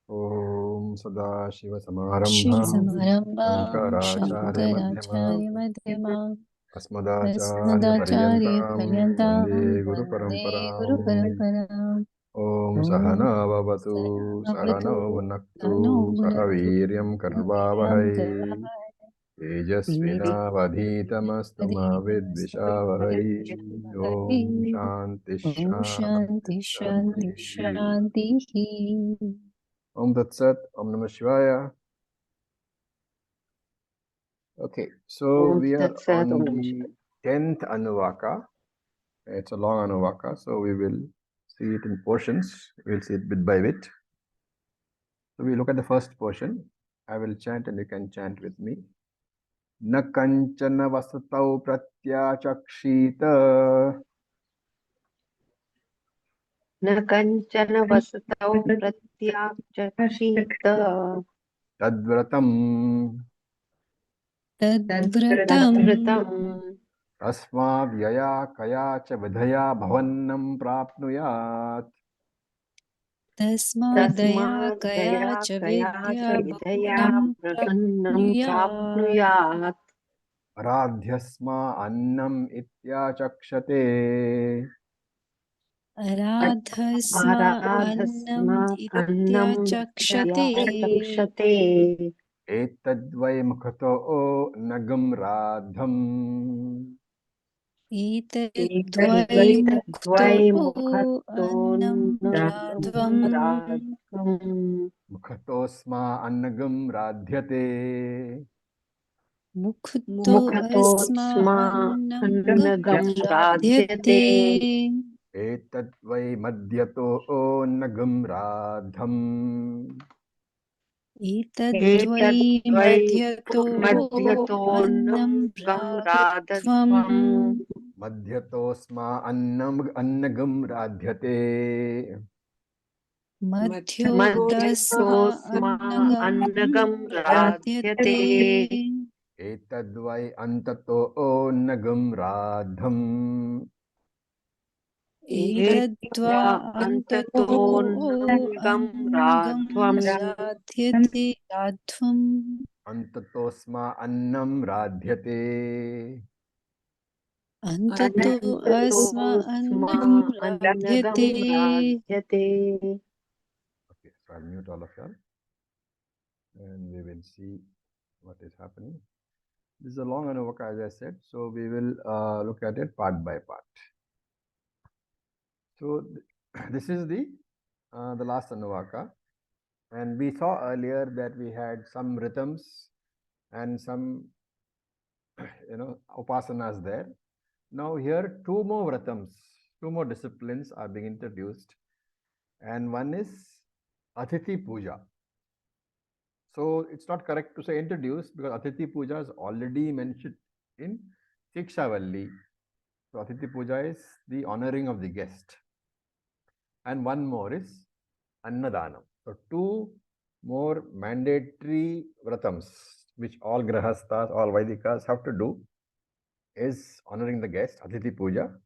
Om Sadashiva-Samarambham Shiva-Samarambham Shankaracharya-Madhyamam Shankaracharya-Madhyamam Asmadacharya-Paryantam Vande Asmadacharya-Paryantam Vande Guru Guru-Paramparam Paramparam. Om Om Sahana Bhavatu Sahana Sahana Sano Bhunaktu Bhunaktu Sahaviryam Viryam Karvavahai Tejasvinavadhitamastu ma Vidvishavahai Om Shanti Om Shanti Shanti Shanti Shanti Shanti. Om Tat Sat Om Namah Shivaya. Okay, so Om we are Tat Sat, Om on Namah the 10th Anuvaka. It's a long Anuvaka, so we will see it in portions. We'll see it bit by bit. So we look at the first portion. I will chant and you can chant with me. Na kanchana vasatau pratyachakshita न कंचन वसतौ प्रत्याचक्षित tadvratam Tadvratam तद्व्रतम् tasma vyaya kaya cha vidhaya bhavannam prapnuyat. Tasmadaya तस्माद् Kaya दया Cha कया च Vidya विधया Bhavanam प्रपन्नं Prapnuyat प्राप्नुयात् Radhyasma annam ityachakshate. Aradhasma आराधस्मा Annam अन्नं Ityachakshate त्याचक्षते Etadvai mukhato nagam radham. Etadvai एतद्वै Mukto Annam Radhvam मुखतोन्नगम् Mukhatosma annagam radhyate. Mukto Asma मुखतोऽस्मा Annam अन्नगं राध्यते Radhyate Etadvai madhyato nagam radham. Etadvai एतद्वै Madhyato Annam मध्यतोऽन्नगं राधत्वम् Radhvam Madhyatosma annagam radhyate. Madhyodasma मध्यतोऽस्मा Annagam अन्नगं राध्यते Radhyate Etadvai antato nagam radham. Etadva एत्वा Antato अन्ततोऽन्नगं Annagam राध्वम् Radhyate Radhvam Antatosma annam radhyate. Antato Asma अन्ततोऽस्मा Annam अन्नगं Radhyate राध्यते Okay, so I'll mute all of y'all and we will see what is happening. This is a long Anuvaka, as I said, so we will look at it part by part. So this is the last Anuvaka, and we saw earlier that we had some rhythms and some upasanas there. Now here two more rhythms, two more disciplines are being introduced, and one is Atithi Puja. So it's not correct to say introduced because Atithi Puja is already mentioned in Shiksha Valli. So Atithi Puja is the honoring of the guest. And one more is Annadanam. So two more mandatory vratams which all grahastas, all Vaidikas have to do is honoring the guest, Atithi Puja,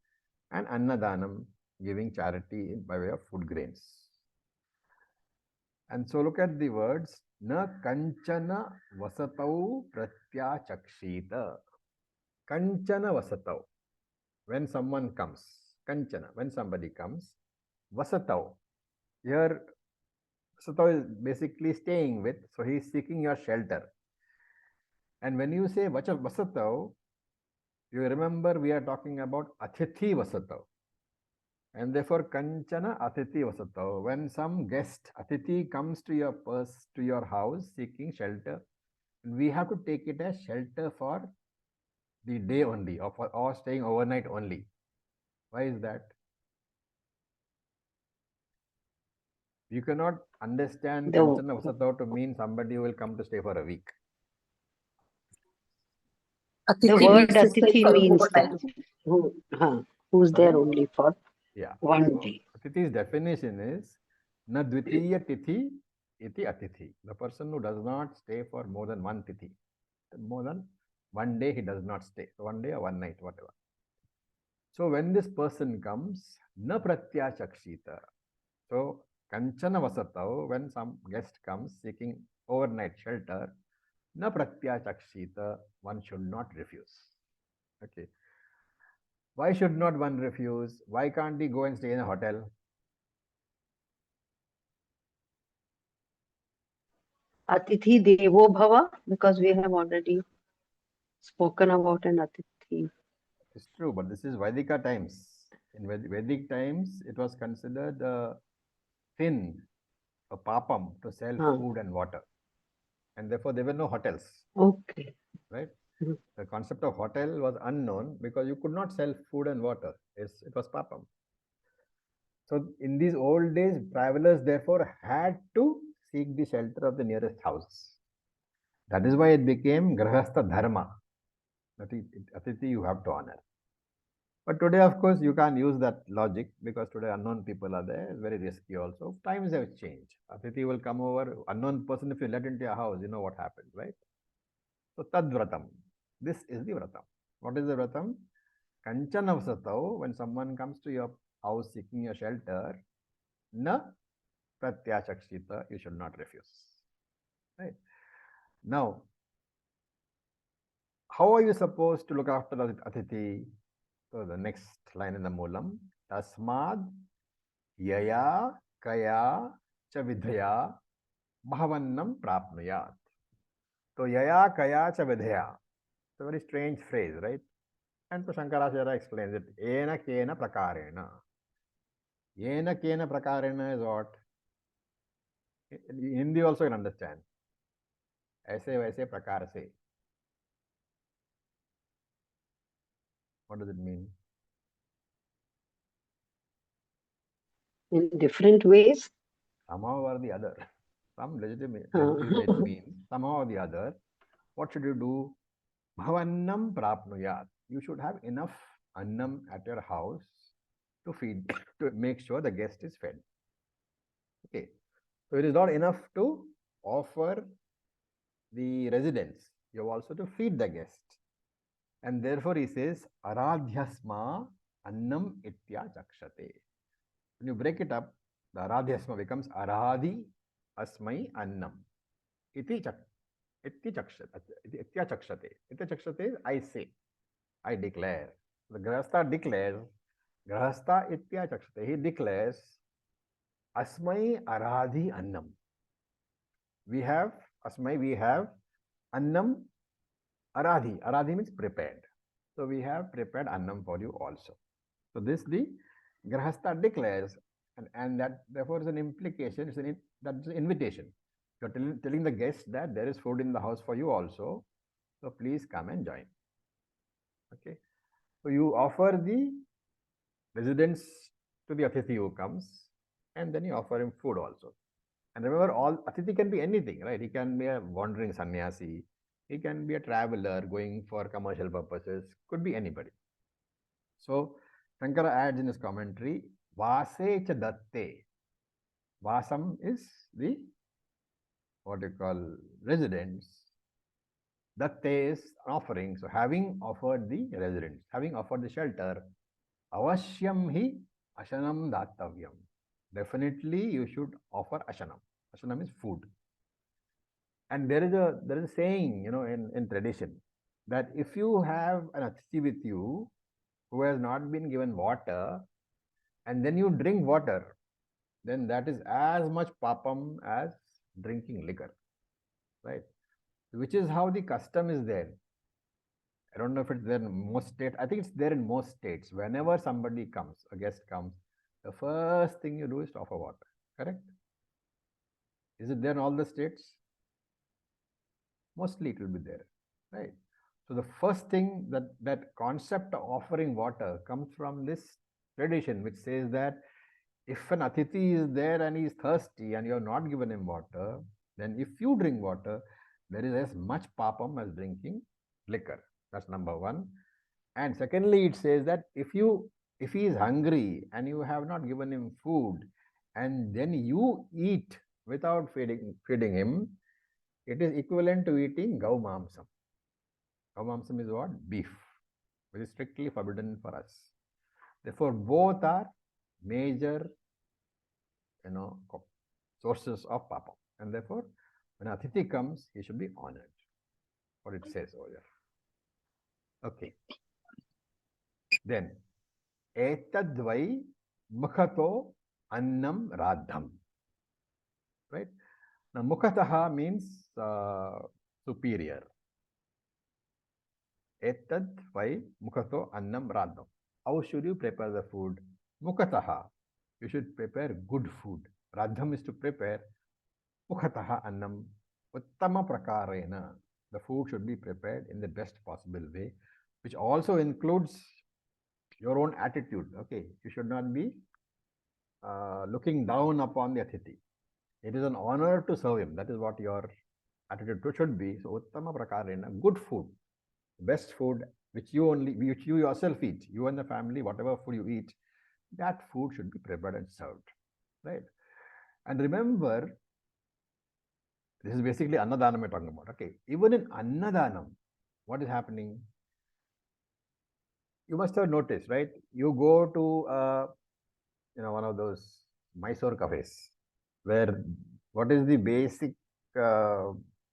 and Annadanam, giving charity by way of food grains. And so look at the words, na kanchana vasatau pratyachakshita. Kanchana vasatau. When someone comes, kanchana, when somebody comes, vasatau. Here, vasatau is basically staying with, so he is seeking your shelter. And when you say vasatau, you remember we are talking about atithi vasatau. And therefore, kanchana atithi vasatau. When some guest, atithi, comes to your house seeking shelter, we have to take it as shelter for the day only, or staying overnight only. Why is that? You cannot understand kanchana vasatau to mean somebody who will come to stay for a week. The word Atithi means that who's there only for one day. Atithi's definition is na dvitiya tithi iti atithi. The person who does not stay for more than one tithi. More than one day he does not stay. So one day or one night, whatever. So when this person comes, na pratyachakshita. So Kanchana vasatau, when some guest comes seeking overnight shelter, na pratyachakshita, one should not refuse. Okay. Why should not one refuse? Why can't he go and stay in a hotel? Atithi Devo Bhava, because we have already spoken about an Atithi. It's true, but this is Vedika times. In Vedic times, it was considered a sin, a papam, to sell food and water. And therefore, there were no hotels. Okay. Right? The concept of hotel was unknown because you could not sell food and water. It was papam. So in these old days, travelers therefore had to seek the shelter of the nearest house. That is why it became grahastha dharma. That is, Atithi you have to honor. But today, of course, you can't use that logic because today unknown people are there. It's very risky also. Times have changed. Atithi will come over. Unknown person, if you let into your house, you know what happened, right? So tadvratam. This is the vratam. What is the vratam? Kanchana vasatau, when someone comes to your house seeking your shelter, na pratyachakshita, you should not refuse. Right? Now, how are you supposed to look after the Atithi? So the next line in the Moolam, Tasmad Yaya Kaya Chavidhaya Bhavannam Prapnuyat. So Yaya Kaya Chavidhaya. It's a very strange phrase, right? And so Shankaracharya explains it. Ena Kena Prakarena. Ena Kena Prakarena is what? In Hindi also you can understand. Aise vaise prakar se. What does it mean? In different ways? Somehow or the other. Some legitimately it means somehow or the other. What should you do? Bhavannam prapnuyat. You should have enough annam at your house to feed, to make sure the guest is fed. Okay. So it is not enough to offer the residents. You have also to feed the guest. And therefore he says, Aradhyasma annam itya chakshate. When you break it up, the Aradhyasma becomes Aradhi asmai annam. Iti chakshate. Itya chakshate is I say, I declare. The Grahastha declares, Grahastha itya chakshate. He declares, Asmai Aradhi annam. We have Asmai, we have annam Aradhi. Aradhi means prepared. So we have prepared annam for you also. So this the Grahastha declares, and that therefore is an implication, that's an invitation. You're telling the guest that there is food in the house for you also. So please come and join. Okay. So you offer the residents to the Atithi who comes, and then you offer him food also. And remember, all Atithi can be anything, right? He can be a wandering sannyasi, he can be a traveler going for commercial purposes, could be anybody. So Shankara adds in his commentary, Vase cha datte. Vasam is the, what you call, residence. Datte is offering. So having offered the residence, having offered the shelter, avashyam hi ashanam dattavyam. Definitely you should offer ashanam. Ashanam is food. And there is a saying, in tradition, that if you have an Atithi with you who has not been given water, and then you drink water, then that is as much papam as drinking liquor, right? Which is how the custom is there. I don't know if it's there in most states. I think it's there in most states. Whenever somebody comes, a guest comes, the first thing you do is to offer water, correct? Is it there in all the states? Mostly it will be there, right? So the first thing, that concept of offering water comes from this tradition, which says that if an Atithi is there and he is thirsty and you have not given him water, then if you drink water, there is as much papam as drinking liquor. That's number one. And secondly, it says that if he is hungry and you have not given him food, and then you eat without feeding him, it is equivalent to eating gau mamsam. Gau mamsam is what? Beef, which is strictly forbidden for us. Therefore, both are major, sources of papa. And therefore, when Atithi comes, he should be honored. What it says over there. Okay. Then, etadvai mukhato annam radham. Right? Now, mukhataha means superior. Etadvai mukhato annam radham. How should you prepare the food? Mukhataha. You should prepare good food. Radham is to prepare. Mukhataha annam. Uttama prakarena. The food should be prepared in the best possible way, which also includes your own attitude. Okay, you should not be looking down upon the Atithi. It is an honor to serve him. That is what your attitude should be. So, uttama prakarena, good food, best food, which you yourself eat, you and the family, whatever food you eat, that food should be prepared and served, right? And remember, this is basically Annadanam we're talking about. Okay, even in Annadanam, what is happening? You must have noticed, right? You go to one of those Mysore cafes, where what is the basic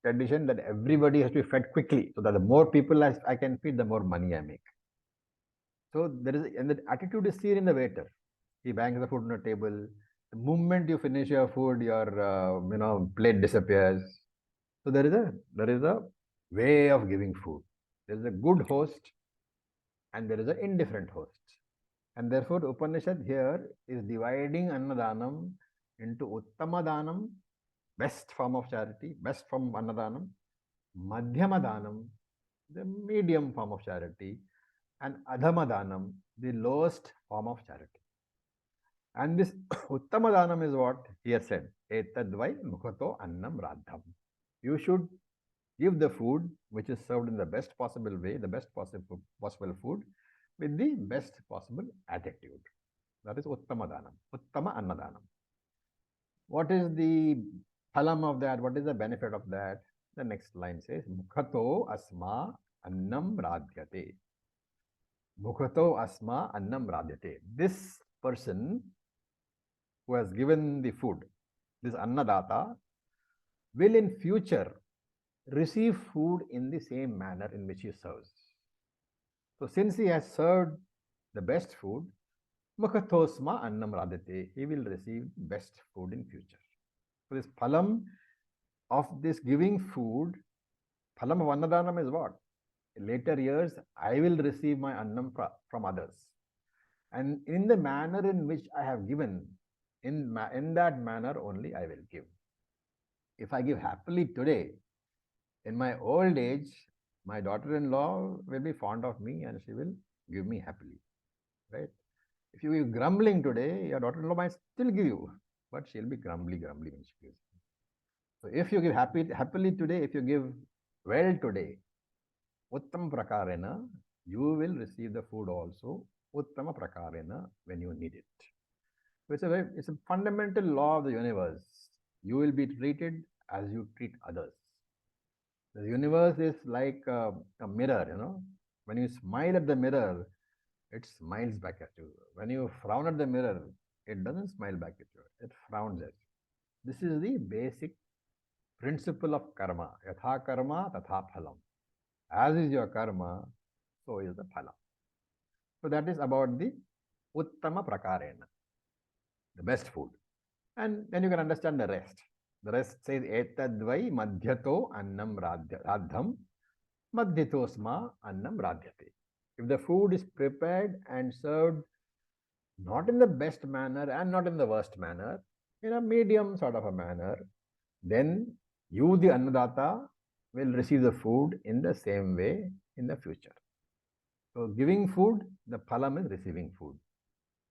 condition that everybody has to be fed quickly, so that the more people I can feed, the more money I make. So there is, and the attitude is seen in the waiter. He bangs the food on the table. The moment you finish your food, your plate disappears. So there is a way of giving food. There is a good host, and there is an indifferent host. And therefore, Upanishad here is dividing Annadanam into Uttama Danam, best form of charity, best form of Annadanam, Madhyama Danam, the medium form of charity, and Adhama Danam, the lowest form of charity. And this Uttama Danam is what here said, Etadvai Mukhato Annam Radham. You should give the food which is served in the best possible way, the best possible food, with the best possible attitude. That is Uttama Danam, Uttama Annadanam. What is the phalam of that? What is the benefit of that? The next line says, Mukhato Asma Annam Radhyate. Mukhato Asma Annam Radhyate. This person who has given the food, this Annadata, will in future receive food in the same manner in which he serves. So since he has served the best food, Mukhatosma Annam Radhate, he will receive best food in future. So this phalam of this giving food, phalam of Annadanam is what? In later years, I will receive my Annam from others. And in the manner in which I have given, in that manner only I will give. If I give happily today, in my old age, my daughter-in-law will be fond of me and she will give me happily, right? If you give grumbling today, your daughter-in-law might still give you, but she'll be grumbly when she gives. So if you give happily today, if you give well today, Uttam Prakarena, you will receive the food also, Uttama Prakarena, when you need it. So it's a fundamental law of the universe. You will be treated as you treat others. The universe is like a mirror, When you smile at the mirror, it smiles back at you. When you frown at the mirror, it doesn't smile back at you. It frowns at you. This is the basic principle of karma. Yatha karma, tatha phalam. As is your karma, so is the phalam. So that is about the uttama prakarena, the best food. And then you can understand the rest. The rest says, etadvai madhyato annam radham, madhyatosma annam radhyate. If the food is prepared and served not in the best manner and not in the worst manner, in a medium sort of a manner, then you, the Annadata, will receive the food in the same way in the future. So giving food, the phalam is receiving food.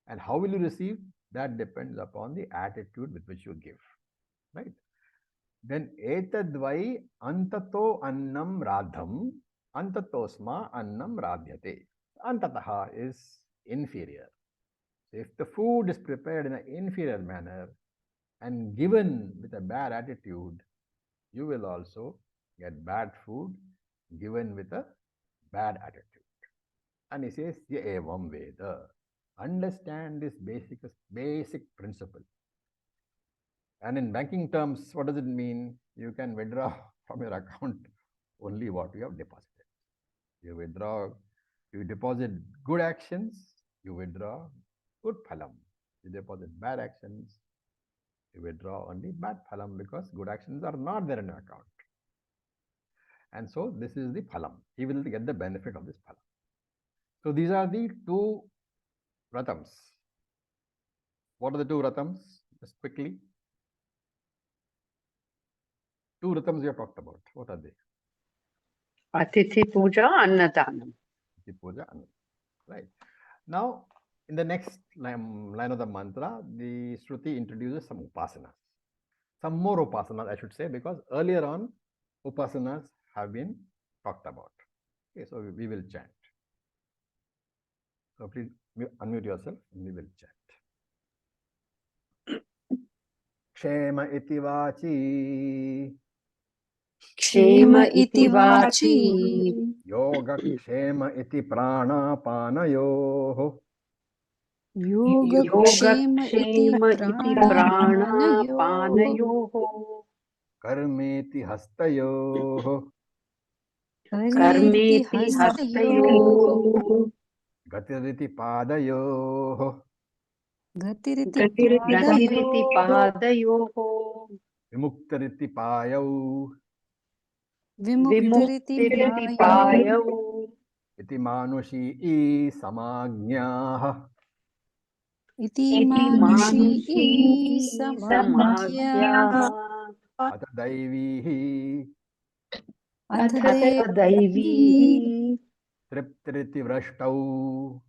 And how will you receive? That depends upon the attitude with which you give. Right? Then etadvai antato annam radham, antatosma annam radhyate. Antataha is inferior. So if the food is prepared in an inferior manner and given with a bad attitude, you will also get bad food given with a bad attitude. And he says, Ya evam veda. Understand this basic principle. And in banking terms, what does it mean? You can withdraw from your account only what you have deposited. You deposit good actions, you withdraw good phalam. You deposit bad actions, you withdraw only bad phalam, because good actions are not there in your account. And so this is the phalam. He will get the benefit of this phalam. So these are the two ratams. What are the two ratams? Just quickly. Two ratams we have talked about. What are they? Atithi Puja, Annadanam. Atithi Puja, Annadana. Right. Now, in the next line of the mantra, the Shruti introduces some upasanas. Some more upasanas, I should say, because earlier on, upasanas have been talked about. Okay, so we will chant. So please unmute yourself and we will chant. Kshema iti vachi. Kshema iti vachi. Yoga kshema iti pranapanayoh. Yoga kshema iti pranapanayoh. Karmeti hastayoh. Karmeti hastayoh. Gatiriti padayoh. Gatiriti Padayoh. Vimuktariti payau. Vimuktiriti Payau. Iti manushi samagnyah. Iti manushi samagyaha. Atha daivihi. Atha Daivihi. Triptriti vrashtau.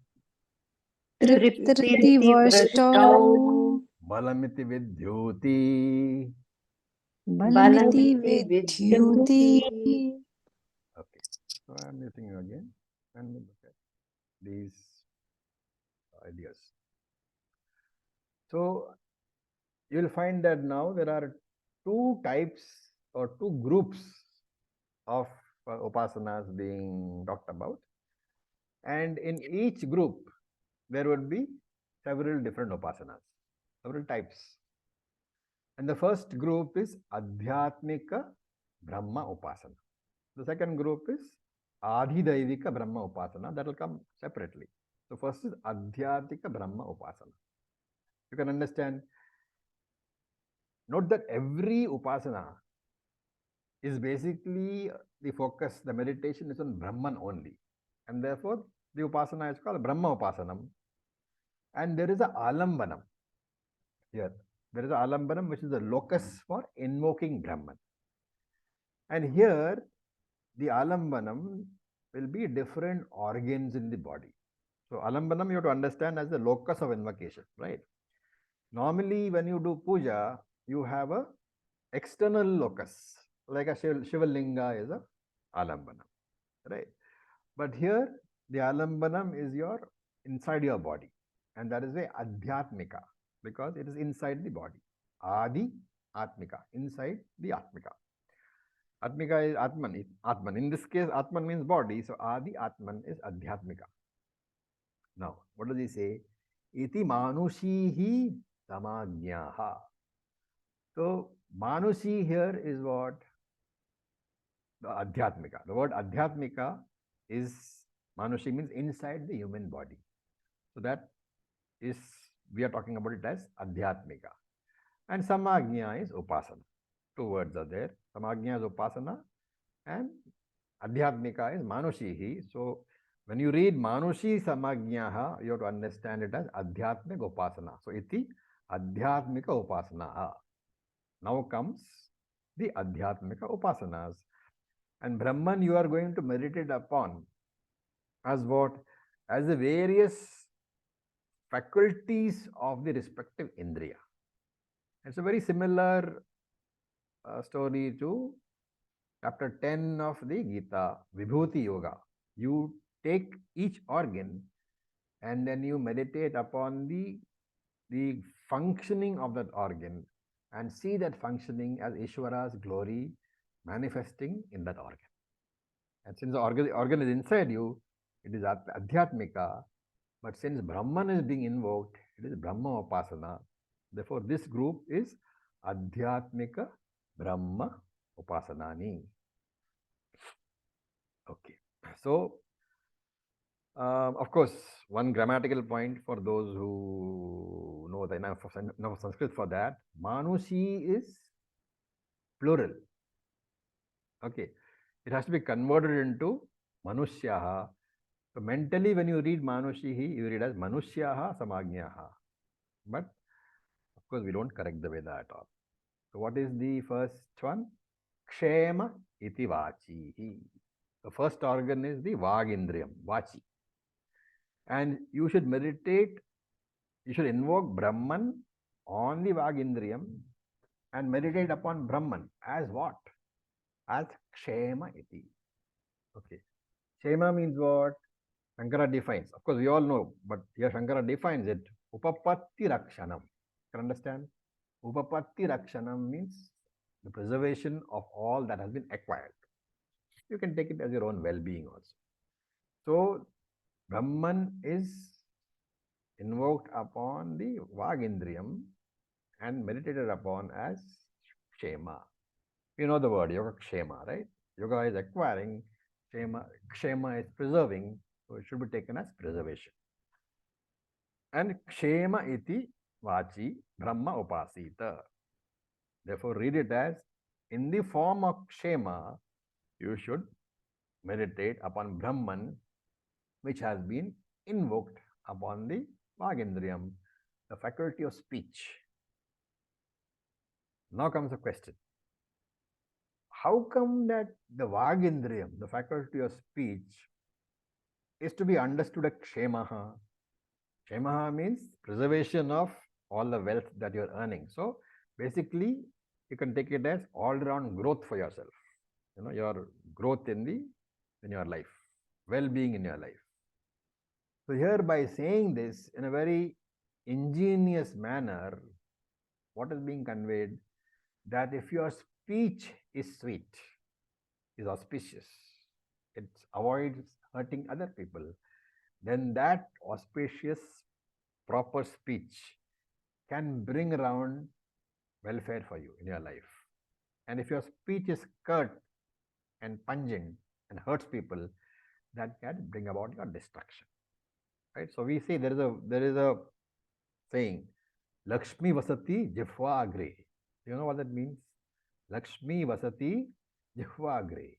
Triptriti vashtau. Balamiti vidyuti. Balamiti vidyuti. Okay, so I am using you again and we'll look at these ideas. So you'll find that now there are two types or two groups of upasanas being talked about, and in each group there would be several different upasanas, several types. And the first group is Adhyatmika Brahma Upasana. The second group is Adhidaivika Brahma Upasana. That will come separately. So first is Adhyatmika Brahma Upasana. You can understand. Note that every upasana is basically the focus, the meditation is on Brahman only. And therefore, the upasana is called Brahma Upasanam. And there is a Alambanam here. There is a Alambanam, which is the locus for invoking Brahman. And here, the Alambanam will be different organs in the body. So Alambanam you have to understand as the locus of invocation, right? Normally, when you do puja, you have a external locus, like a Shivalinga is a Alambanam, right? But here, the Alambanam is your inside your body, and that is the Adhyatmika, because it is inside the body. Adi Atmika, inside the Atmika. Atmika is Atman. Atman. In this case, Atman means body, so Adi Atman is Adhyatmika. Now, what does he say? Iti manushihi samagyaha. So, manushi here is what? The Adhyatmika. The word Adhyatmika is, manushi means inside the human body. So, that is, we are talking about it as Adhyatmika. And Samagnya is Upasana. Two words are there. Samagnya is Upasana and Adhyatmika is Manushihi. So, when you read Manushi Samagyaha, you have to understand it as Adhyatmika Upasana. So, iti Adhyatmika Upasana. Now comes the Adhyatmika Upasanas. And Brahman you are going to meditate upon as what? As the various faculties of the respective Indriya. It's a very similar story to chapter 10 of the Gita, Vibhuti Yoga. You take each organ and then you meditate upon the functioning of that organ and see that functioning as Ishvara's glory manifesting in that organ. And since the organ is inside you, it is Adhyatmika, but since Brahman is being invoked, it is Brahma Upasana. Therefore, this group is Adhyatmika Brahma Upasanani. Okay. So, of course, one grammatical point for those who know the enough of Sanskrit for that. Manushi is plural. Okay. It has to be converted into Manushyaha. So mentally, when you read Manushihi, you read as Manushyaha Samagyaha. But of course, we don't correct the Veda at all. So what is the first one? Kshema iti vachihi. The first organ is the Vagindriyam, Vachi. And you should meditate, you should invoke Brahman on the Vagindriyam and meditate upon Brahman as what? As Kshema iti. Okay. Kshema means what? Shankara defines. Of course, we all know, but here Shankara defines it. Upapatti Rakshanam. You can understand? Upapatti Rakshanam means the preservation of all that has been acquired. You can take it as your own well-being also. So, Brahman is invoked upon the Vagindriyam and meditated upon as Kshema. You know the word Yoga Kshema, right? Yoga is acquiring, Kshema is preserving, so it should be taken as preservation. And Kshema iti Vachi Brahma Upasita. Therefore, read it as in the form of Kshema, you should meditate upon Brahman, which has been invoked upon the Vagindriyam, the faculty of speech. Now comes the question. How come that the Vagindriyam, the faculty of speech, is to be understood as Kshemaha? Kshemaha means preservation of all the wealth that you're earning. So basically, you can take it as all-round growth for yourself. You know, your growth in your life, well-being in your life. So here, by saying this in a very ingenious manner, what is being conveyed? That if your speech is sweet, is auspicious, it avoids hurting other people, then that auspicious, proper speech can bring around welfare for you in your life. And if your speech is curt and pungent and hurts people, that can bring about your destruction. Right? So we say there is a saying, Lakshmi Vasati Jihva Agre. You know what that means? Lakshmi Vasati Jihva Agre.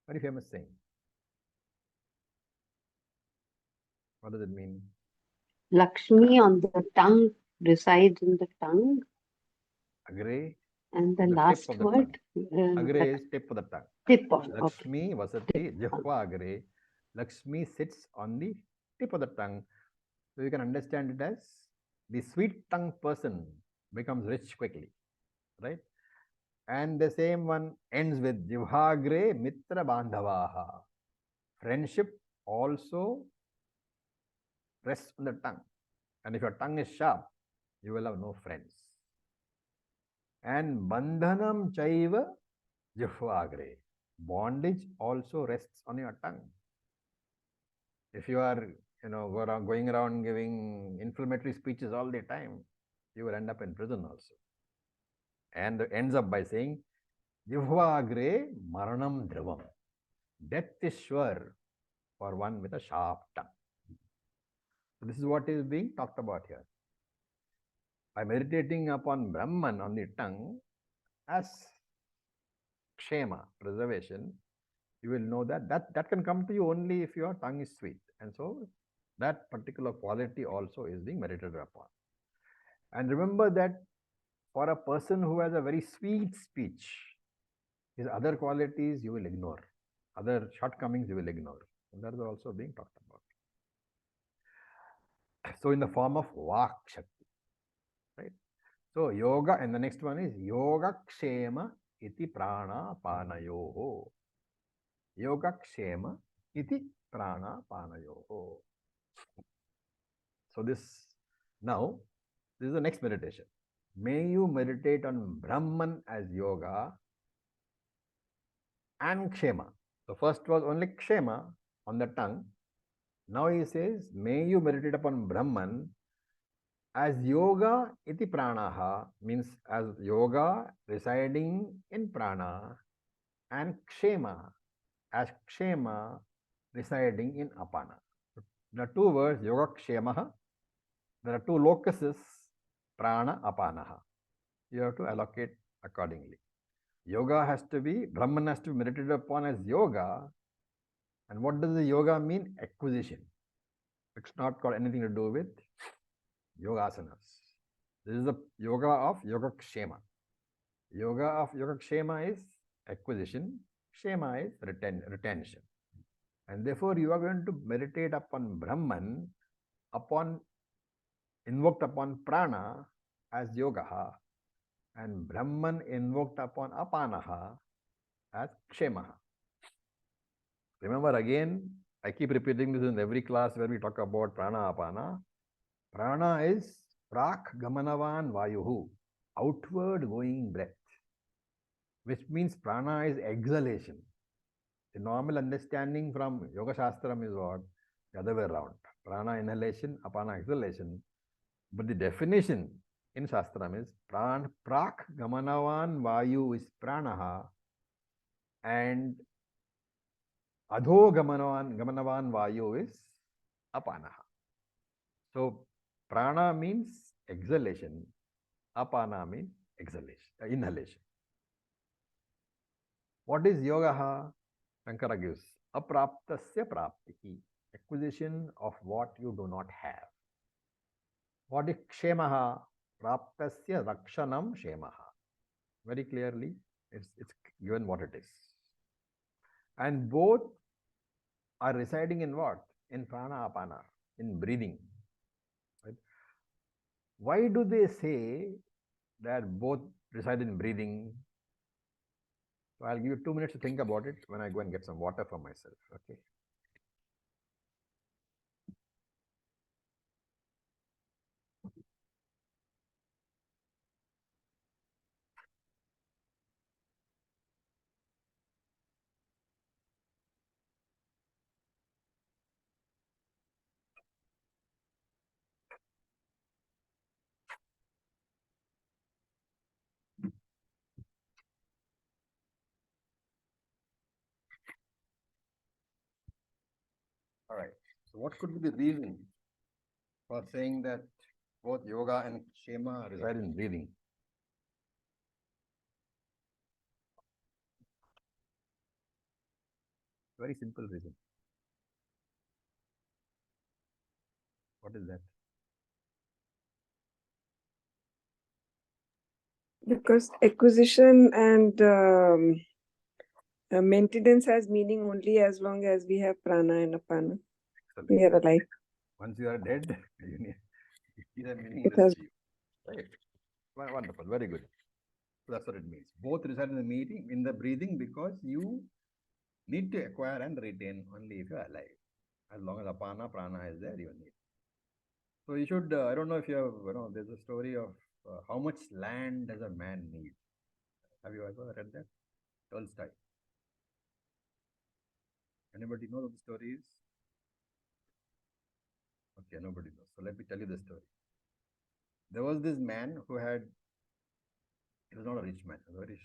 Very famous saying. What does it mean? Lakshmi on the tongue resides in the tongue. Agre. And the last word? Agre is tip of the tongue. Tip of Lakshmi Vasati Jihva Agre. Lakshmi sits on the tip of the tongue. So you can understand it as the sweet tongue person becomes rich quickly. Right? And the same one ends with Jivhagre Mitra Bandhavaha. Friendship also rests on the tongue. And if your tongue is sharp, you will have no friends. And Bandhanam Chaiva Jihvagre. Bondage also rests on your tongue. If you are, going around giving inflammatory speeches all the time, you will end up in prison also. And ends up by saying, Jihvagre Maranam Dhrivam. Death is sure for one with a sharp tongue. So this is what is being talked about here. By meditating upon Brahman on the tongue as Kshema, preservation, you will know that can come to you only if your tongue is sweet. And so that particular quality also is being meditated upon. And remember that for a person who has a very sweet speech, his other qualities you will ignore. Other shortcomings you will ignore. And that is also being talked about. So in the form of Vak Shakti. Right? So yoga, and the next one is Yoga Kshema iti Prana Panayoho. Yoga Kshema iti Prana Panayoho. So this is the next meditation. May you meditate on Brahman as yoga and Kshema. So first was only Kshema on the tongue. Now he says, may you meditate upon Brahman As yoga iti pranaha means as yoga residing in prana, and kshema as kshema residing in apana. There are two words, yoga kshemaha. There are two locuses, prana apanaha. You have to allocate accordingly. Yoga has to be, Brahman has to be meditated upon as yoga. And what does the yoga mean? Acquisition. It's not got anything to do with yogasanas. This is the yoga of yoga kshema. Yoga of yoga kshema is acquisition, kshema is retention. And therefore, you are going to meditate upon Brahman, invoked upon prana as yogaha, and Brahman invoked upon apanaha as kshemaha. Remember again, I keep repeating this in every class where we talk about prana apana. Prana is prak gamanavan vayuhu, outward going breath, which means prana is exhalation. The normal understanding from Yoga Shastram is what? The other way around. Prana inhalation, apana exhalation. But the definition in Shastram is prak gamanavan vayu is pranaha, and adho gamanavan vayu is apanaha. So prana means exhalation, apana means inhalation. What is yogaha? Shankara gives apraptasya praptihi, acquisition of what you do not have. What is kshemaha? Praptasya rakshanam shemaha. Very clearly, it's given what it is. And both are residing in what? In prana apana, in breathing. Right? Why do they say that both reside in breathing? So I'll give you 2 minutes to think about it when I go and get some water for myself. Okay. All right. So what could be the reason for saying that both yoga and kshema reside in breathing? Very simple reason. What is that? Because acquisition and maintenance has meaning only as long as we have prana and apana. Excellent. We are alive. Once you are dead, you are meaningless It has- to you. Right. Wonderful. Very good. So that's what it means. Both reside in the breathing because you need to acquire and retain only if you are alive. As long as apana, prana is there, you need. So you should, I don't know if you have, there's a story of how much land does a man need. Have you ever read that? Tolstoy. Anybody know what the story is? Okay, nobody knows. So let me tell you the story. There was this man who he was not a rich man, very,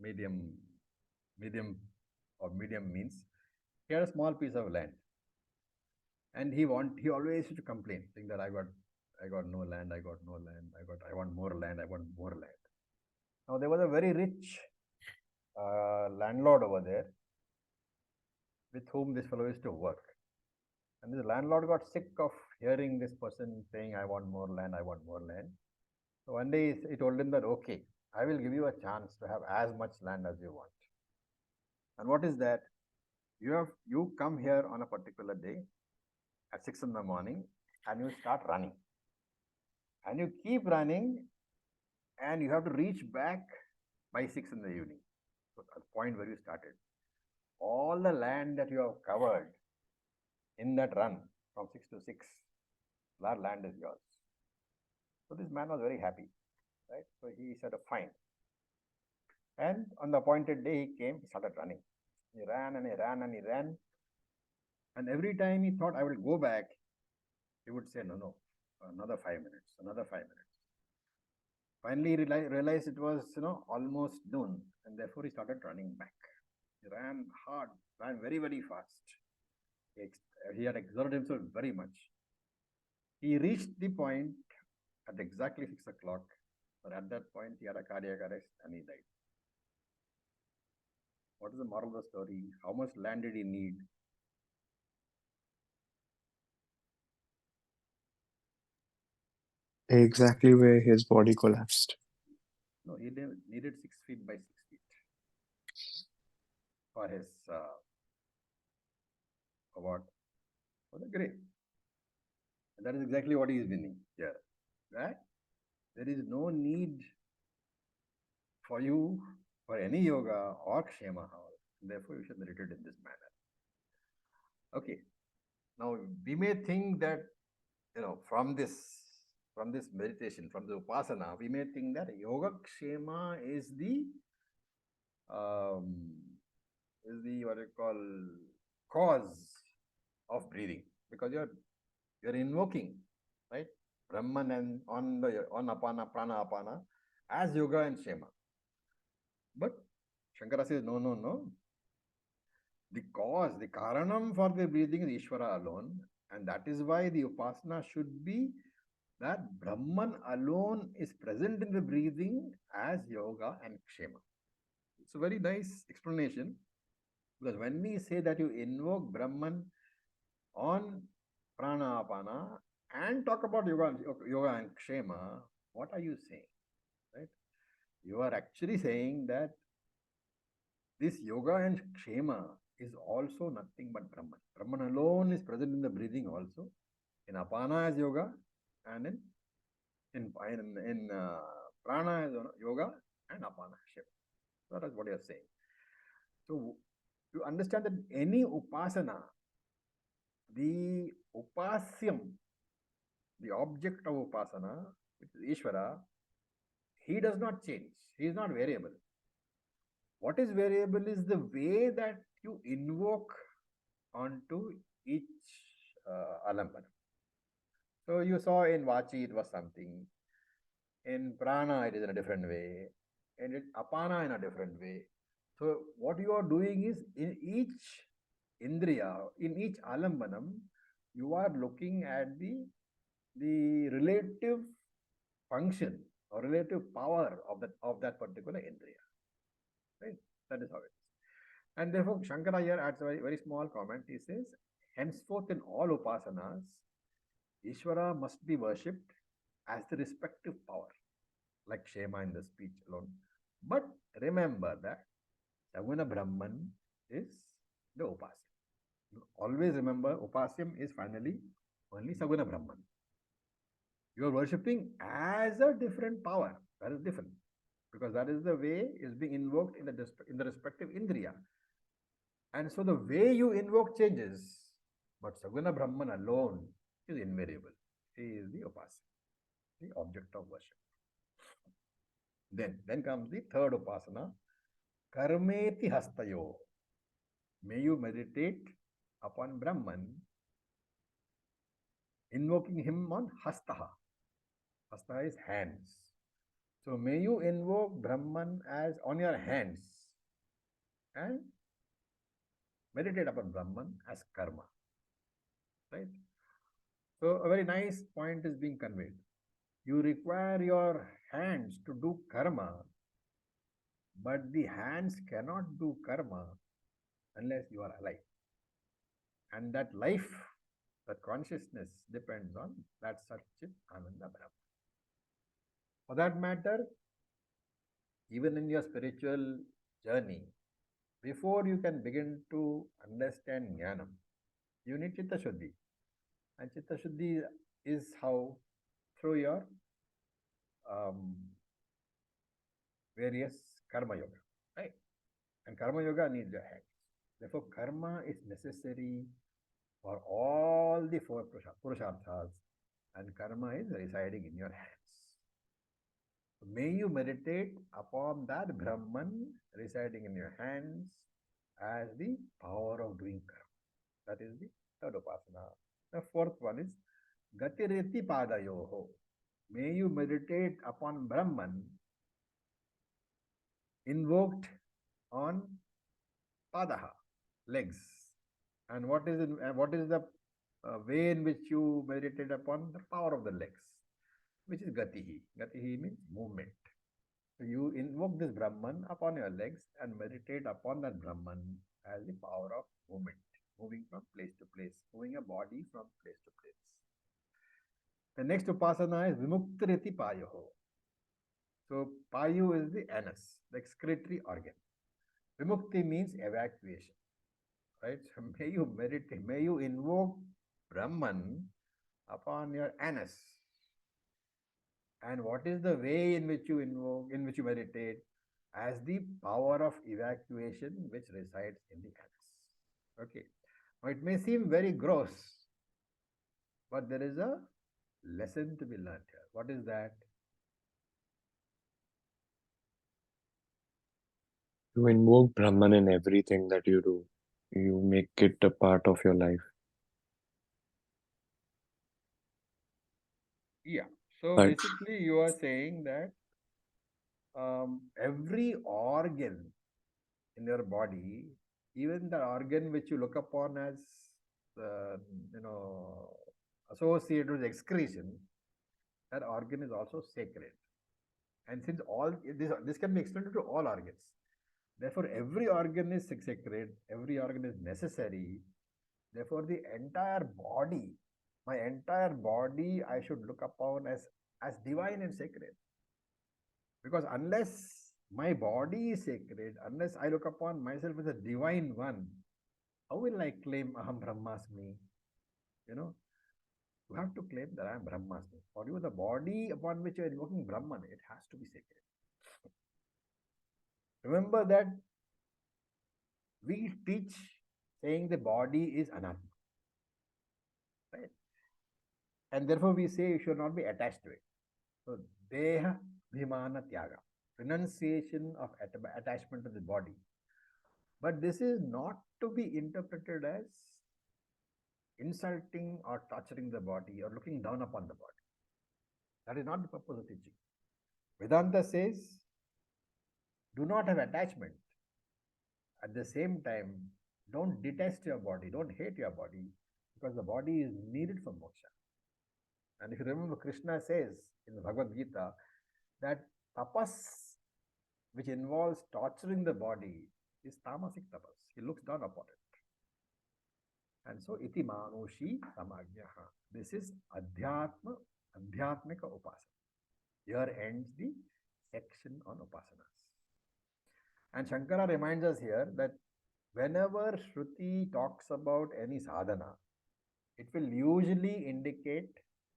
medium means. He had a small piece of land. And he always used to complain, saying that I got no land, I want more land, I want more land. Now there was a very rich landlord over there with whom this fellow used to work. And the landlord got sick of hearing this person saying, I want more land, I want more land. So one day he told him that, okay, I will give you a chance to have as much land as you want. And what is that? You come here on a particular day at 6 in the morning and you start running. And you keep running and you have to reach back by 6 in the evening. So at the point where you started. All the land that you have covered in that run from 6 to 6, that land is yours. So this man was very happy, right? So he said, fine. And on the appointed day he came, he started running. He ran and he ran and he ran. And every time he thought, I will go back, he would say, no, Another 5 minutes, another 5 minutes. Finally, he realized it was, almost noon, and therefore he started running back. He ran hard, ran very, very fast. He had exerted himself very much. He reached the point at exactly 6 o'clock, but at that point he had a cardiac arrest and he died. What is the moral of the story? How much land did he need? Exactly where his body collapsed. No, he needed 6 feet by 6 feet for his award for the grave. And that is exactly what he is winning here. Right? There is no need for you for any yoga or kshema. Therefore, you should meditate in this manner. Okay. Now we may think that from this meditation, from the upasana, we may think that yoga kshema is the what you call cause of breathing, because you're invoking, right, Brahman and on apana, prana apana as yoga and kshema. But Shankara says no. The cause, the karanam for the breathing is Ishvara alone, and that is why the upasana should be that Brahman alone is present in the breathing as yoga and kshema. It's a very nice explanation, because when we say that you invoke Brahman on prana apana and talk about yoga and kshema, what are you saying? Right? You are actually saying that this yoga and kshema is also nothing but Brahman. Brahman alone is present in the breathing also, in apana as yoga, and in prana as yoga, and apana shiva. That is what you are saying. So you understand that any upasana, the upasyam, the object of upasana, which is Ishvara, he does not change. He is not variable. What is variable is the way that you invoke onto each alambana. So you saw in Vachi it was something, in Prana it is in a different way, and in Apana in a different way. So what you are doing is, in each Indriya, in each alambanam, you are looking at the relative function or relative power of that particular Indriya. Right? That is how it is. And therefore, Shankara here adds a very, very small comment. He says, henceforth in all upasanas, Ishvara must be worshipped as the respective power, like Shema in the speech alone. But remember that Saguna Brahman is the Upasyam. Always remember, Upasyam is finally only Saguna Brahman. You are worshipping as a different power. That is different, because that is the way is being invoked in the respective Indriya. And so the way you invoke changes, but Saguna Brahman alone is invariable. He is the Upasana, the object of worship. Then comes the third Upasana, Karmeti Hastayo. May you meditate upon Brahman, invoking him on Hastaha. Hastaha is hands. So may you invoke Brahman as on your hands and meditate upon Brahman as karma. Right? So a very nice point is being conveyed. You require your hands to do karma, but the hands cannot do karma unless you are alive. And that life, that consciousness depends on that Satchit Ananda Brahma. For that matter, even in your spiritual journey, before you can begin to understand Jnanam, you need Chitta Shuddhi. And Chitta Shuddhi is how? Through your various Karma Yoga, right? And Karma Yoga needs your hands. Therefore, karma is necessary for all the four Purusharthas, and karma is residing in your hands. May you meditate upon that Brahman residing in your hands as the power of doing karma. That is the third upasana. The fourth one is gatireti padayoho. May you meditate upon Brahman invoked on padaha, legs. And what is the way in which you meditate upon the power of the legs, which is gatihi. Gatihi means movement. So you invoke this Brahman upon your legs and meditate upon that Brahman as the power of movement, moving from place to place, moving a body from place to place. The next upasana is Vimuktiriti Payoho. So Payu is the anus, the excretory organ. Vimukti means evacuation, right? So may you meditate, may you invoke Brahman upon your anus. And what is the way in which you invoke, in which you meditate? As the power of evacuation which resides in the anus. Okay. Now it may seem very gross, but there is a lesson to be learned here. What is that? You invoke Brahman in everything that you do. You make it a part of your life. Yeah. So But basically, you are saying that every organ in your body, even the organ which you look upon as, you know, associated with excretion, that organ is also sacred. And since all this can be extended to all organs, therefore every organ is sacred, every organ is necessary. Therefore, the entire body, my entire body, I should look upon as divine and sacred. Because unless my body is sacred, unless I look upon myself as a divine one, how will I claim Aham Brahmasmi? You know, you have to claim that I am Brahmasmi. For you, the body upon which you are invoking Brahman, it has to be sacred. Remember that we teach saying the body is anatma, right? And therefore we say you should not be attached to it. So, deha bhimana tyaga, renunciation of attachment to the body. But this is not to be interpreted as insulting or torturing the body or looking down upon the body. That is not the purpose of teaching. Vedanta says, do not have attachment. At the same time, don't detest your body, don't hate your body, because the body is needed for moksha. And if you remember, Krishna says in the Bhagavad Gita that tapas, which involves torturing the body, is tamasic tapas. He looks down upon it. And so, iti manushi samagyaha. This is adhyatmika upasana. Here ends the section on upasanas. And Shankara reminds us here that whenever Shruti talks about any sadhana, it will usually indicate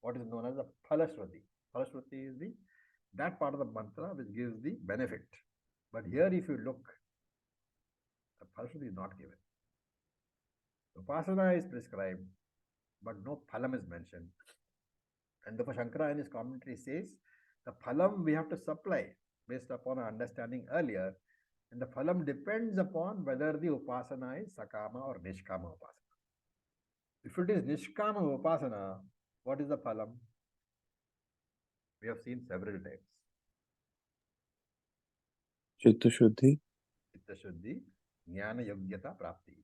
what is known as the Phala Shruti. Phala Shruti is that part of the mantra which gives the benefit. But here, if you look, the Phala Shruti is not given. Upasana is prescribed, but no phalam is mentioned. And therefore, Shankara in his commentary says the phalam we have to supply based upon our understanding earlier. And the phalam depends upon whether the upasana is sakama or nishkama upasana. If it is nishkama upasana, what is the phalam? We have seen several times. Chitta Shuddhi. Chitta Shuddhi, Jnana Yogyata Prapti.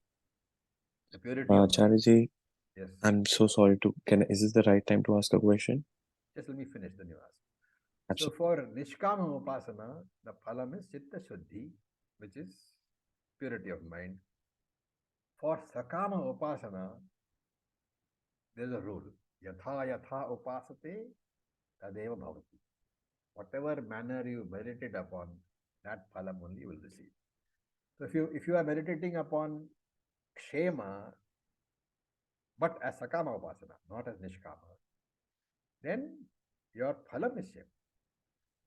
The purity of Acharyaji, yes. I'm so sorry to. Is this the right time to ask a question? Just let me finish, then you ask. Absolutely. So for Nishkama Upasana, the phalam is Chitta Shuddhi, which is purity of mind. For Sakama Upasana, there is a rule. Yatha yatha upasate tadeva bhavati. Whatever manner you meditate upon, that phalam only you will receive. So if you are meditating upon Kshema, but as Sakama Upasana, not as Nishkama, then your phalam is Shema.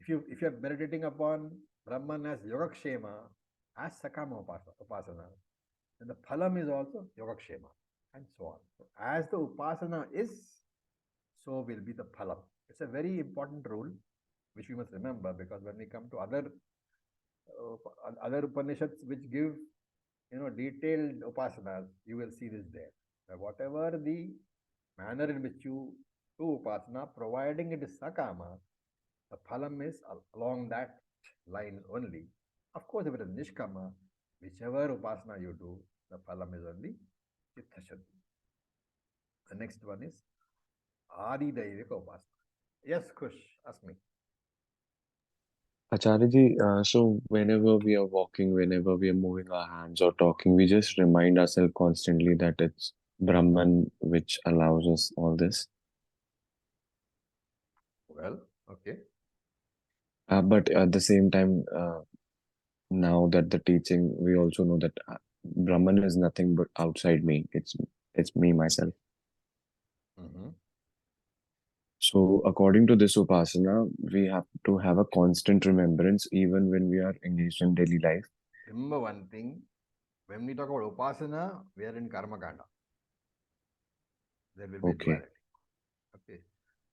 If you are meditating upon Brahman as Yogakshema, as Sakama Upasana, then the phalam is also Yogakshema, and so on. So as the Upasana is, so will be the phalam. It's a very important rule which we must remember, because when we come to other Upanishads which give detailed upasanas, you will see this there. Whatever the manner in which you to upasana, providing it is sakama, the phalam is along that line only. Of course, if it is nishkama, whichever upasana you do, the phalam is only chitta shuddhi. The next one is adi daivika upasana. Yes, Kush, ask me. Acharyaji, so whenever we are walking, whenever we are moving our hands or talking, we just remind ourselves constantly that it's Brahman which allows us all this. Well, okay. But at the same time, now that the teaching, we also know that Brahman is nothing but outside me. It's me, myself. Mm-hmm. So according to this upasana, we have to have a constant remembrance even when we are engaged in daily life. Remember one thing, when we talk about upasana, we are in karma kanda. There will be Okay. duality. Okay.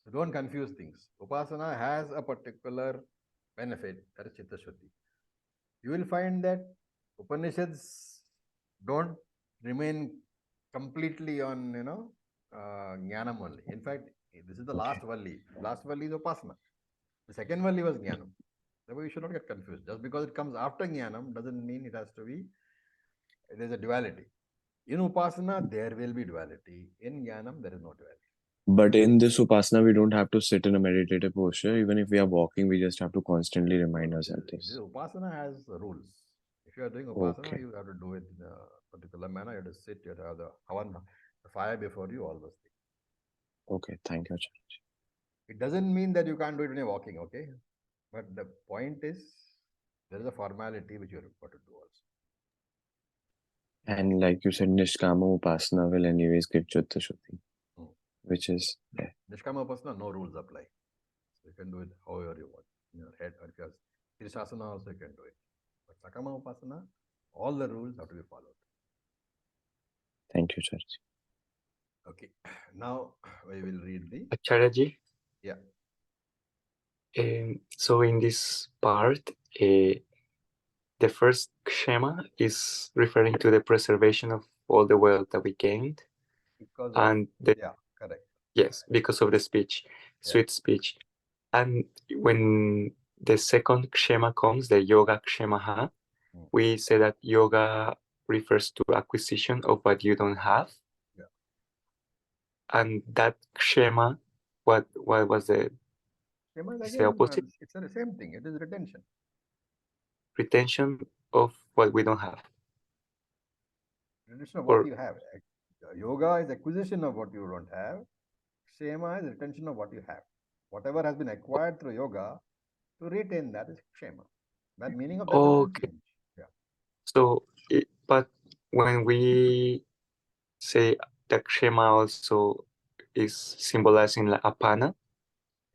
So don't confuse things. Upasana has a particular benefit, that is chitta shuddhi. You will find that Upanishads don't remain completely on, jnanam only. In fact, this is the last Valli. Last Valli is upasana. The second Valli was jnanam. Therefore, you should not get confused. Just because it comes after jnanam doesn't mean it has to be, there's a duality. In upasana, there will be duality. In jnanam, there is no duality. But in this upasana, we don't have to sit in a meditative posture. Even if we are walking, we just have to constantly remind ourselves This this. upasana has rules. If you are doing upasana, Okay. you have to do it in a particular manner. You have to sit, you have to have the havan, the fire before you, all those things. Okay, thank you, Acharya. It doesn't mean that you can't do it when you're walking, okay? But the point is, there is a formality which you've got to do also. And like you said, Nishkama Upasana will anyways give Chitta Shuddhi, Hmm. which is there. Nishkama upasana, no rules apply. So you can do it however you want. In your head, or if you have Tirshasana also, you can do it. But Sakama upasana, all the rules have to be followed. Thank you, Acharya. Okay. Now we will read the. Acharya-ji, Yeah. so in this part, the first kshema is referring to the preservation of all the wealth that we gained. Because of, And the, yeah, correct. yes, because of the speech, sweet speech. And when the second kshema comes, the yoga kshemaha, we say that yoga refers to acquisition of what you don't have. Yeah. And that kshema, what was the Kshema is the again, opposite? it's the same thing. It is retention. Retention of what we don't have. Retention of what you have. Yoga is acquisition of what you don't have. Kshema is retention of what you have. Whatever has been acquired through yoga, to retain that is kshema. That meaning of that doesn't change. Yeah. So, but when we say that kshema also is symbolizing like apana.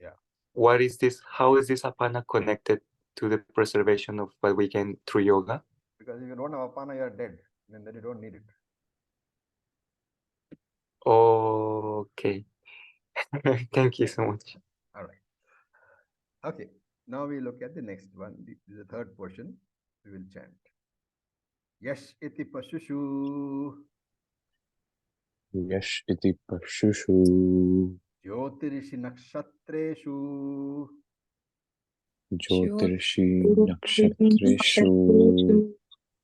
Yeah. What is this? How is this apana connected to the preservation of what we can through yoga? Because if you don't have apana, you are dead. Then you don't need it. Okay. Thank you so much. All right. Okay. Now we look at the next one. This is the third portion. We will chant. Yash iti pashushu. Yash iti pashushu. Jyotirishi nakshatreshu. Jyotirshi nakshatreshu.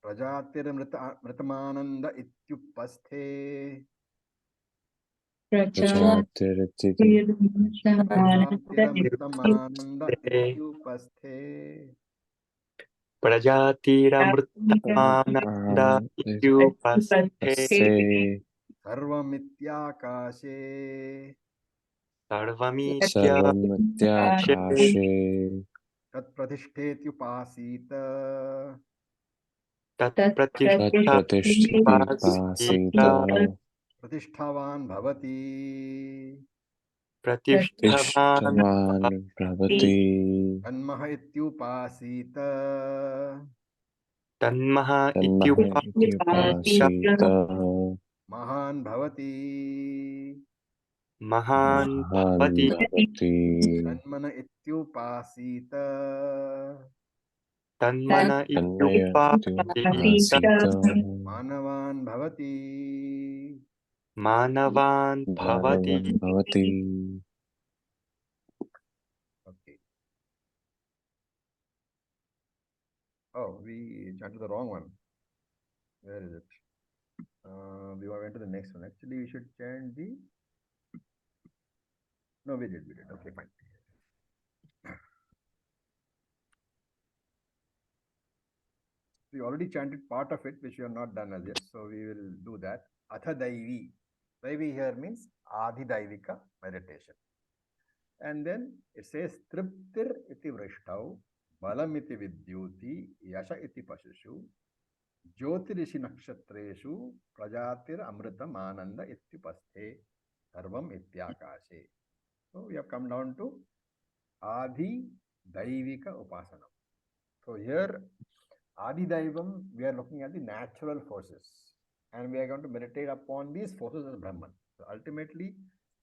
Prajatirmritamananda ityupasthe. Prajatirmritamananda ityupasthe. Prajatiramritamananda ityupasthe. Sarvamityakashe. Sarvamityakashe. Tat pratishthetyupasita. Tat Pratishthitipasita. Pratishtavan bhavati. Pratishtavan bhavati. Tanmaha ityupasita. Tanmaha ityupasita. Mahan bhavati. Mahan bhavati. Tanmana ityupasita. Tanmana ityupasita. Manavan bhavati. Manavan bhavati. Oh, we chanted the wrong one. Where is it? We went to the next one. Actually, we should chant the. No, we did. Okay, fine. We already chanted part of it, which we have not done as yet. So we will do that. Atha Daivi. Daivi here means Adi Daivika meditation. And then it says Triptir iti Vrishtav, Balam iti Vidyuti, Yasha iti Pashushu, Jyotirishi Nakshatreshu, Prajatir Amritam Ananda Ityupasthe, Sarvam Ityakashe. So we have come down to Adi Daivika Upasana. So here, Adi Daivam, we are looking at the natural forces and we are going to meditate upon these forces as Brahman. So ultimately,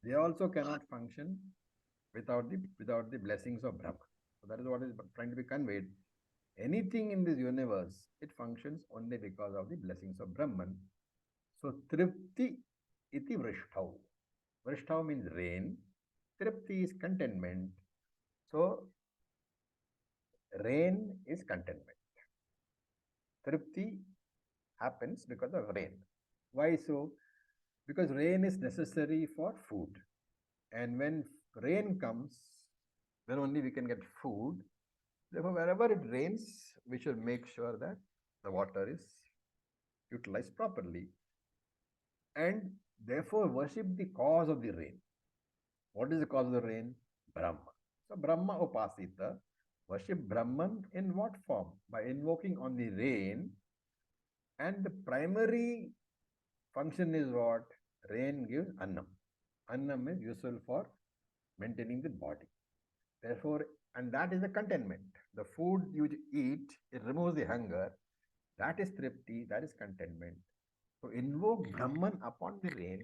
they also cannot function without the blessings of Brahman. So that is what is trying to be conveyed. Anything in this universe, it functions only because of the blessings of Brahman. So Tripti iti Vrishtav. Vrishtav means rain. Tripti is contentment. So rain is contentment. Tripti happens because of rain. Why so? Because rain is necessary for food. And when rain comes, then only we can get food. Therefore, wherever it rains, we should make sure that the water is utilized properly. And therefore, worship the cause of the rain. What is the cause of the rain? Brahma. So, Brahma Upasita, worship Brahman in what form? By invoking on the rain. And the primary function is what? Rain gives annam. Annam is useful for maintaining the body. Therefore, and that is the contentment. The food you eat, it removes the hunger. That is tripti, that is contentment. So invoke Brahman upon the rain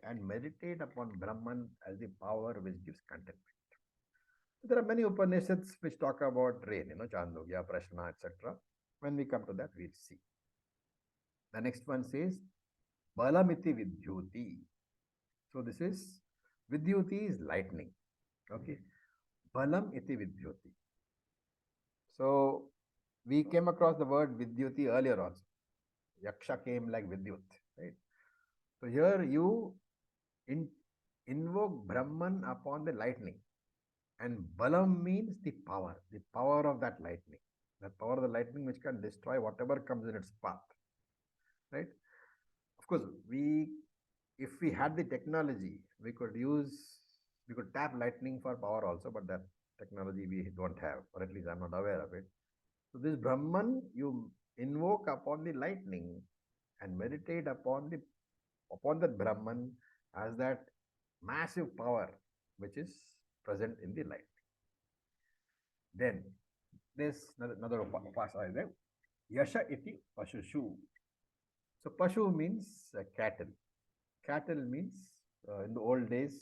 and meditate upon Brahman as the power which gives contentment. So there are many Upanishads which talk about rain, Chandogya, Prashna, etc. When we come to that, we'll see. The next one says, Balamiti Vidyuti. So this is, Vidyuti is lightning. Okay. Balam iti Vidyuti. So we came across the word Vidyuti earlier also. Yaksha came like Vidyut, right? So here you invoke Brahman upon the lightning. And Balam means the power of that lightning. The power of the lightning which can destroy whatever comes in its path. Right? Of course, if we had the technology, we could tap lightning for power also, but that technology we don't have, or at least I'm not aware of it. So this Brahman, you invoke upon the lightning and meditate upon that Brahman as that massive power which is present in the light. Then there's another upasana is there. Yasha iti Pashushu. So Pashu means cattle. Cattle means in the old days,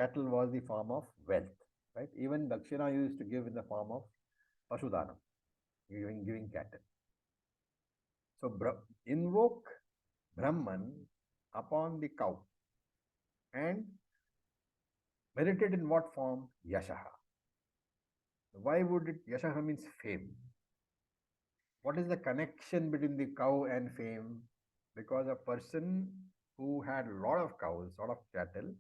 cattle was the form of wealth, right? Even Dakshina used to give in the form of Pashudana, giving cattle. So invoke Brahman upon the cow and meditate in what form? Yashaha. Why would it? Yashaha means fame. What is the connection between the cow and fame? Because a person who had a lot of cows, a lot of cattle,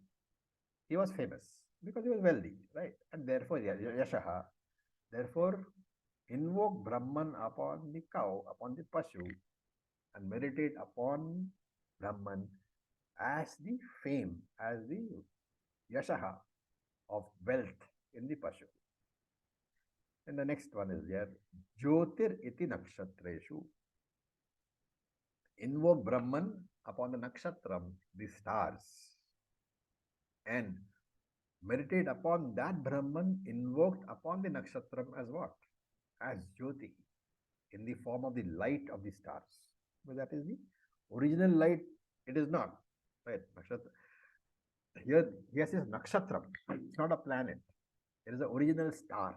he was famous because he was wealthy, right? And therefore, Yashaha. Therefore, invoke Brahman upon the cow, upon the Pashu, and meditate upon Brahman as the fame, as the Yashaha of wealth in the Pashu. And the next one is there, Jyotir iti Nakshatreshu. Invoke Brahman upon the Nakshatram, the stars, and meditate upon that Brahman invoked upon the Nakshatram as what? As Jyoti, in the form of the light of the stars. But that is the original light, it is not. Right? Here, yes, is Nakshatram. It's not a planet. It is the original star.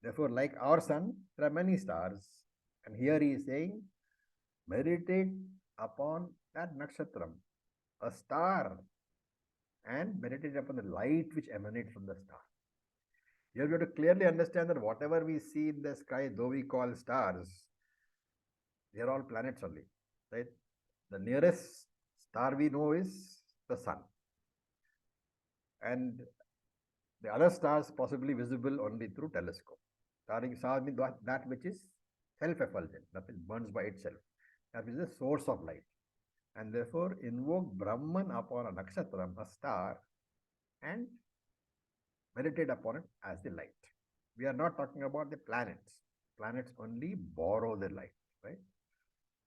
Therefore, like our sun, there are many stars. And here he is saying, meditate upon that Nakshatram, a star, and meditate upon the light which emanates from the star. You have to clearly understand that whatever we see in the sky, though we call stars, they are all planets only, right? The nearest star we know is the sun. And the other stars possibly visible only through telescope. Starring star means that which is self-effulgent, that is burns by itself. That is the source of light. And therefore invoke Brahman upon a nakshatram, a star, and meditate upon it as the light. We are not talking about the planets. Planets only borrow the light, right?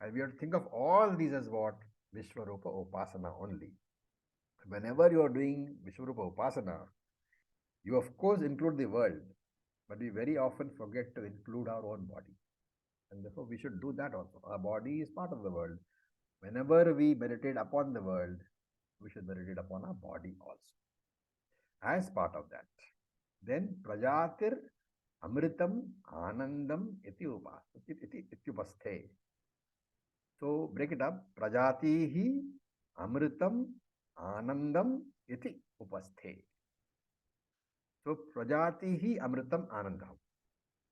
And we have to think of all these as what? Vishwarupa Upasana only. Whenever you are doing Vishwarupa Upasana, you of course include the world, but we very often forget to include our own body. And therefore we should do that also. Our body is part of the world. Whenever we meditate upon the world, we should meditate upon our body also. As part of that. Then Prajatir Amritam Anandam Ityupasthe. So break it up. Prajatihi Amritam Anandam Iti Upasthe. So Prajatihi Amritam Anandam.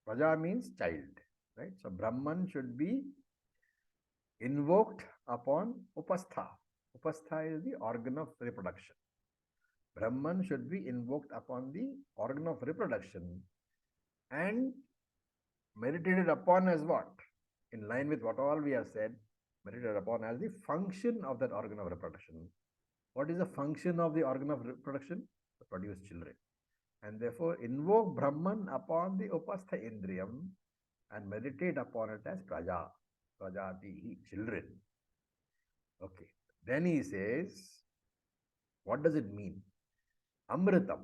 Praja means child, right? So Brahman should be invoked upon Upastha. Upastha is the organ of reproduction. Brahman should be invoked upon the organ of reproduction and meditated upon as what? In line with what all we have said, meditated upon as the function of that organ of reproduction. What is the function of the organ of reproduction? To produce children. And therefore invoke Brahman upon the Upastha Indriyam and meditate upon it as Praja, Prajati, children. Okay. Then he says, what does it mean? Amritam.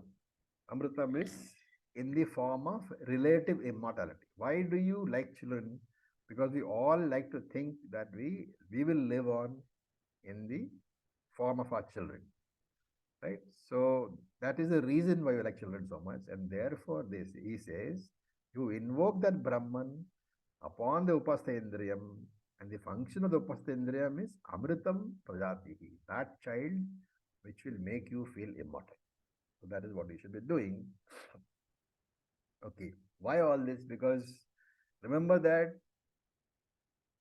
Amritam is in the form of relative immortality. Why do you like children? Because we all like to think that we will live on in the form of our children, right? So that is the reason why we like children so much. And therefore he says, you invoke that Brahman upon the Upastha Indriyam, and the function of the Upastha Indriyam is Amritam Prajatihi, that child which will make you feel immortal. So that is what we should be doing. Okay. Why all this? Because remember that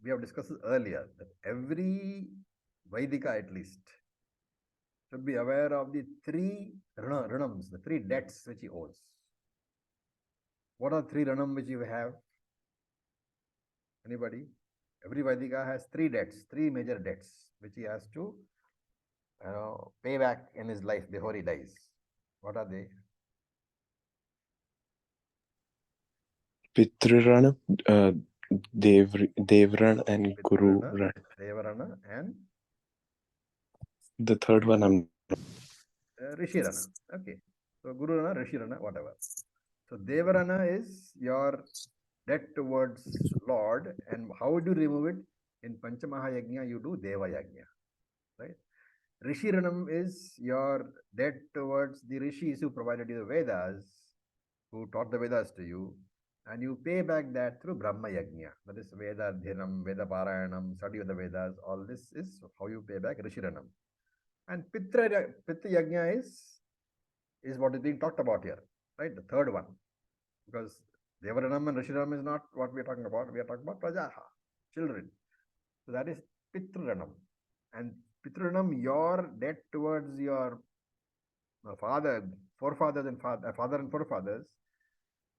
we have discussed earlier that every Vaidika at least should be aware of the three ranams, the three debts which he owes. What are three ranam which you have? Anybody? Every Vaidika has three debts, three major debts which he has to pay back in his life before he dies. What are they? Pitrurana, Devrana, and Guru Rana. Devarana and the third one I'm Rishi Rana. Okay. So Guru Rana, Rishi Rana, whatever. So Devarana is your debt towards Lord. And how would you remove it? In Panchamaha Yajna, you do Deva Yajna. Right? Rishi Ranam is your debt towards the Rishis who provided you the Vedas, who taught the Vedas to you. And you pay back that through Brahma Yajna. That is Veda Dhinam, Veda Parayanam, study of the Vedas. All this is how you pay back Rishi Ranam. And Pitta Yajna is what is being talked about here, right? The third one. Because Devaranam and Rishiranam is not what we are talking about. We are talking about Prajaha, children. So that is Pitranam. And Pitranam, your debt towards your father and forefathers,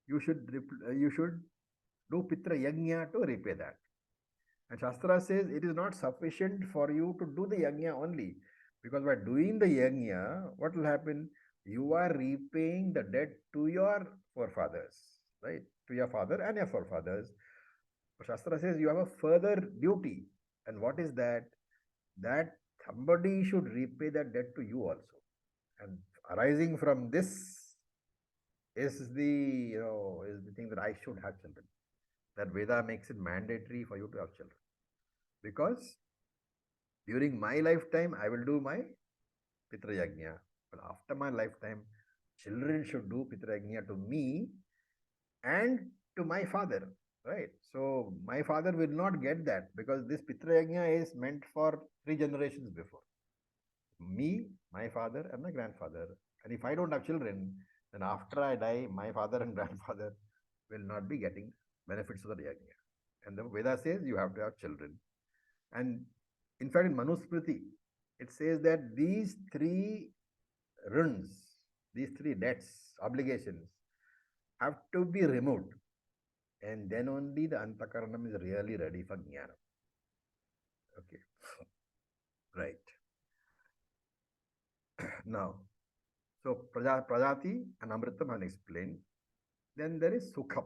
you should do Pitra Yajna to repay that. And Shastra says it is not sufficient for you to do the Yajna only. Because by doing the Yajna, what will happen? You are repaying the debt to your forefathers, right? To your father and your forefathers. Shastra says you have a further duty. And what is that? That somebody should repay that debt to you also. And arising from this is the thing that I should have children. That Veda makes it mandatory for you to have children. Because during my lifetime, I will do my Pitra Yajna. But after my lifetime, children should do Pitra Yajna to me and to my father, right? So my father will not get that because this Pitra Yajna is meant for 3 generations before. Me, my father and my grandfather. And if I don't have children, then after I die, my father and grandfather will not be getting benefits of the yajna. And the Veda says you have to have children. And in fact, in Manusmriti, it says that these three runs, these three debts, obligations, have to be removed. And then only the Antakaranam is really ready for Jnana. Okay. Right. Now, so Prajati and Amritam are explained. Then there is Sukham.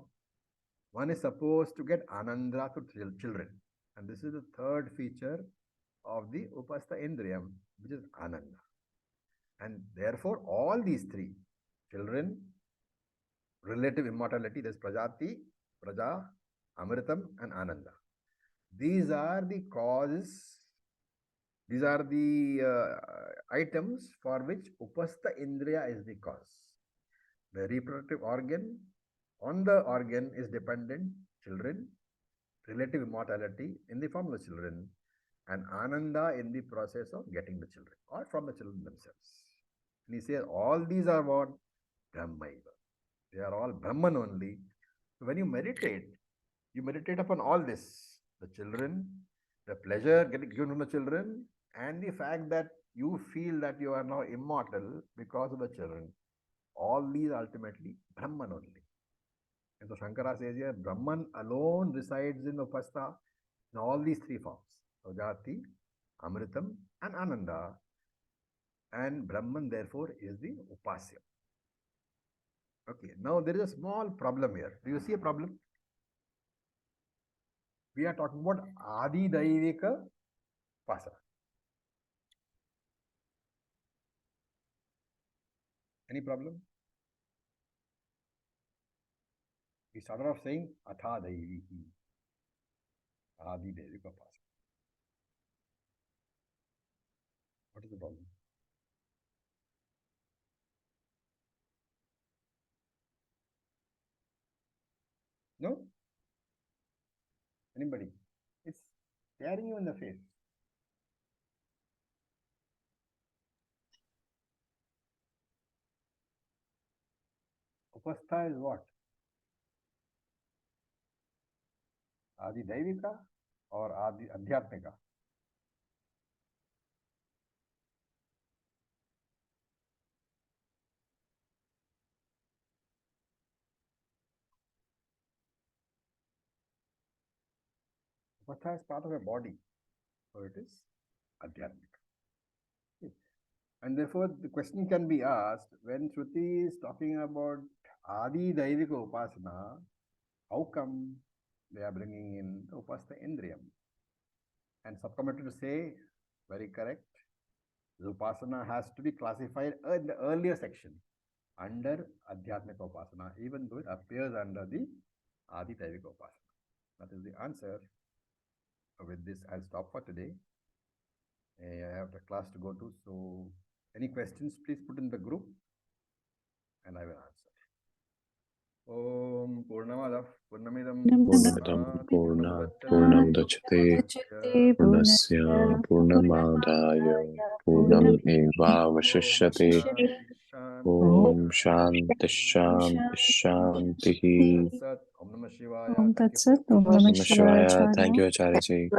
One is supposed to get Ananda through children. And this is the third feature of the Upasta Indriyam, which is Ananda. And therefore, all these three, children, relative immortality, there's Prajati, Praja, Amritam, and Ananda. These are the causes, these are the items for which Upasta Indriya is the cause. The reproductive organ, on the organ is dependent children, relative immortality in the form of children, and Ananda in the process of getting the children or from the children themselves. And he says all these are what? Brahmaiva. They are all Brahman only. So when you meditate upon all this, the children, the pleasure getting given from the children, and the fact that you feel that you are now immortal because of the children. All these ultimately Brahman only. And so Shankara says here, Brahman alone resides in Upasta in all these three forms. Jati, Amritam, and Ananda. And Brahman therefore is the Upasya. Okay, now there is a small problem here. Do you see a problem? We are talking about Adi Daivika Upasana. Any problem? We started off saying Atha Daiviki. Adi Daivika Upasana. What is the problem? No? Anybody? It's staring you in the face. Upastha is what? Adi Daivika or Adi Adhyatmika? Upastha is part of a body. So it is Adhyatmika. Okay. And therefore the question can be asked, when Shruti is talking about Adi Daivika Upasana, how come they are bringing in the Upastha Indriyam? And subcommittee to say, very correct, the Upasana has to be classified in the earlier section under Adhyatmika Upasana, even though it appears under the Adi Daivika Upasana. That is the answer. With this, I'll stop for today. I have a class to go to, so any questions, please put in the group and I will answer. Om Purnamadav Purnamidam Purnamudachyate Purnasya Purnamadaya Purnam Eva Vashishyate Om Shanti Shanti Shanti Om Namah Shivaya. Om Tat Sat. Om Namah Namah Shivaya. Shivaya. Thank you, Acharya Ji.